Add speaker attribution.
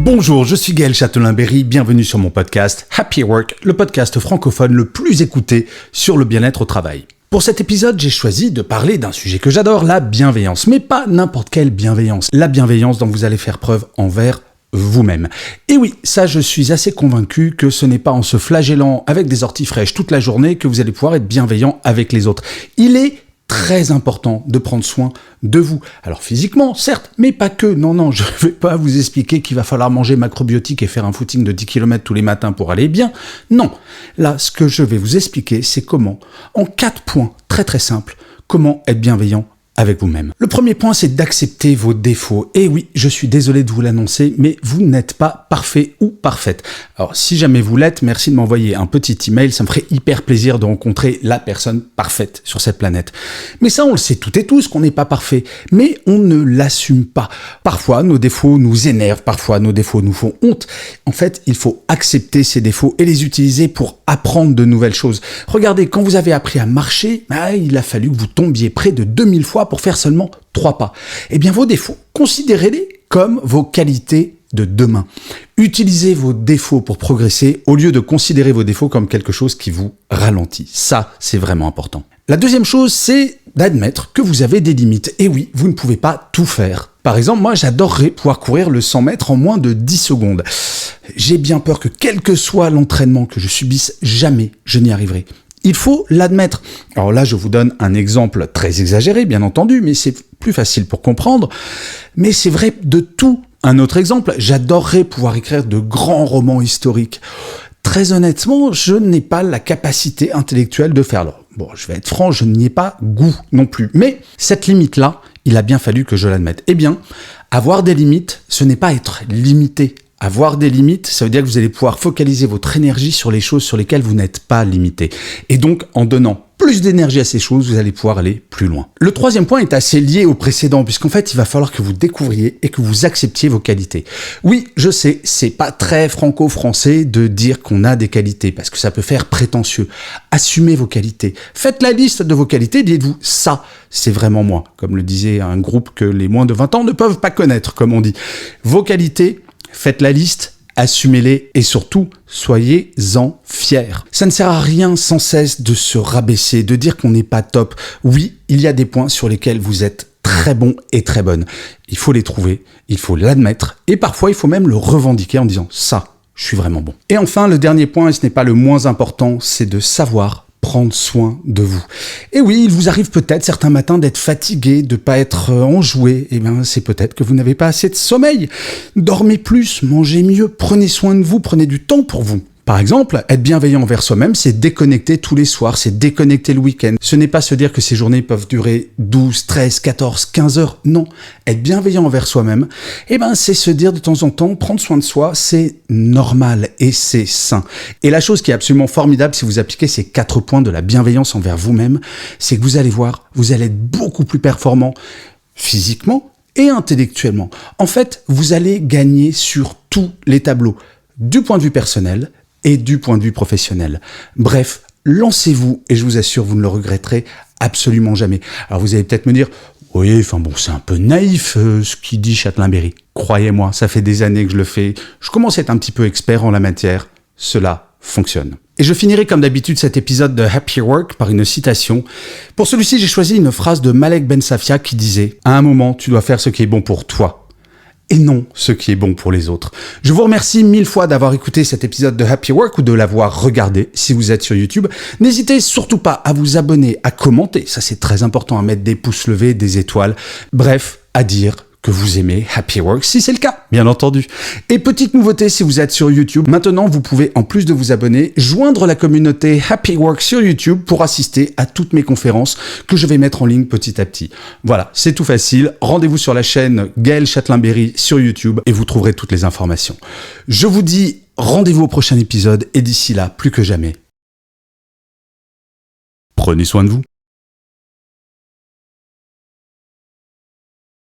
Speaker 1: Bonjour, je suis Gaël Châtelain-Berry, bienvenue sur mon podcast Happy Work, le podcast francophone le plus écouté sur le bien-être au travail. Pour cet épisode, j'ai choisi de parler d'un sujet que j'adore, la bienveillance, mais pas n'importe quelle bienveillance, la bienveillance dont vous allez faire preuve envers vous-même. Et oui, ça je suis assez convaincu que ce n'est pas en se flagellant avec des orties fraîches toute la journée que vous allez pouvoir être bienveillant avec les autres. Il est très important de prendre soin de vous. Alors physiquement, certes, mais pas que. Non, je ne vais pas vous expliquer qu'il va falloir manger macrobiotique et faire un footing de 10 km tous les matins pour aller bien. Non. Là, ce que je vais vous expliquer, c'est comment, en 4 points très très simples, comment être bienveillant avec vous-même. Le premier point, c'est d'accepter vos défauts. Et oui, je suis désolé de vous l'annoncer, mais vous n'êtes pas parfait ou parfaite. Alors, si jamais vous l'êtes, merci de m'envoyer un petit email. Ça me ferait hyper plaisir de rencontrer la personne parfaite sur cette planète. Mais ça, on le sait toutes et tous qu'on n'est pas parfait. Mais on ne l'assume pas. Parfois, nos défauts nous énervent. Parfois, nos défauts nous font honte. En fait, il faut accepter ces défauts et les utiliser pour apprendre de nouvelles choses. Regardez, quand vous avez appris à marcher, il a fallu que vous tombiez près de 2000 fois pour faire seulement 3 pas. Eh bien, vos défauts, considérez-les comme vos qualités de demain. Utilisez vos défauts pour progresser au lieu de considérer vos défauts comme quelque chose qui vous ralentit. Ça, c'est vraiment important. La deuxième chose, c'est d'admettre que vous avez des limites. Et oui, vous ne pouvez pas tout faire. Par exemple, moi, j'adorerais pouvoir courir le 100 mètres en moins de 10 secondes. J'ai bien peur que quel que soit l'entraînement que je subisse, jamais je n'y arriverai. Il faut l'admettre. Alors là, je vous donne un exemple très exagéré, bien entendu, mais c'est plus facile pour comprendre. Mais c'est vrai de tout. Un autre exemple, j'adorerais pouvoir écrire de grands romans historiques. Très honnêtement, je n'ai pas la capacité intellectuelle de faire. Alors, bon, je vais être franc, je n'y ai pas goût non plus. Mais cette limite-là, il a bien fallu que je l'admette. Eh bien, avoir des limites, ce n'est pas être limité. Avoir des limites, ça veut dire que vous allez pouvoir focaliser votre énergie sur les choses sur lesquelles vous n'êtes pas limité. Et donc, en donnant plus d'énergie à ces choses, vous allez pouvoir aller plus loin. Le troisième point est assez lié au précédent, puisqu'en fait, il va falloir que vous découvriez et que vous acceptiez vos qualités. Oui, je sais, c'est pas très franco-français de dire qu'on a des qualités, parce que ça peut faire prétentieux. Assumez vos qualités. Faites la liste de vos qualités, dites-vous, ça, c'est vraiment moi. Comme le disait un groupe que les moins de 20 ans ne peuvent pas connaître, comme on dit. Vos qualités, faites la liste, assumez-les et surtout, soyez-en fiers. Ça ne sert à rien sans cesse de se rabaisser, de dire qu'on n'est pas top. Oui, il y a des points sur lesquels vous êtes très bon et très bonne. Il faut les trouver, il faut l'admettre et parfois il faut même le revendiquer en disant « ça, je suis vraiment bon ». Et enfin, le dernier point, et ce n'est pas le moins important, c'est de savoir prendre soin de vous. Et oui, il vous arrive peut-être certains matins d'être fatigué, de pas être enjoué. Eh bien, c'est peut-être que vous n'avez pas assez de sommeil. Dormez plus, mangez mieux, prenez soin de vous, prenez du temps pour vous. Par exemple, être bienveillant envers soi-même, c'est déconnecter tous les soirs, c'est déconnecter le week-end. Ce n'est pas se dire que ces journées peuvent durer 12, 13, 14, 15 heures. Non. Être bienveillant envers soi-même, c'est se dire de temps en temps, prendre soin de soi, c'est normal et c'est sain. Et la chose qui est absolument formidable si vous appliquez ces 4 points de la bienveillance envers vous-même, c'est que vous allez voir, vous allez être beaucoup plus performant physiquement et intellectuellement. En fait, vous allez gagner sur tous les tableaux, du point de vue personnel, et du point de vue professionnel. Bref, lancez-vous et je vous assure, vous ne le regretterez absolument jamais. Alors vous allez peut-être me dire, oui, c'est un peu naïf ce qu'il dit Châtelain-Berry. Croyez-moi, ça fait des années que je le fais. Je commence à être un petit peu expert en la matière. Cela fonctionne. Et je finirai comme d'habitude cet épisode de Happy Work par une citation. Pour celui-ci, j'ai choisi une phrase de Malek Ben Safia qui disait « À un moment, tu dois faire ce qui est bon pour toi. » et non ce qui est bon pour les autres. Je vous remercie 1000 fois d'avoir écouté cet épisode de Happy Work ou de l'avoir regardé si vous êtes sur YouTube. N'hésitez surtout pas à vous abonner, à commenter, ça c'est très important, à mettre des pouces levés, des étoiles, bref, à dire que vous aimez Happy Work, si c'est le cas, bien entendu. Et petite nouveauté, si vous êtes sur YouTube, maintenant vous pouvez, en plus de vous abonner, joindre la communauté Happy Work sur YouTube pour assister à toutes mes conférences que je vais mettre en ligne petit à petit. Voilà, c'est tout facile. Rendez-vous sur la chaîne Gaël Châtelain-Berry sur YouTube et vous trouverez toutes les informations. Je vous dis rendez-vous au prochain épisode et d'ici là, plus que jamais, prenez soin de vous.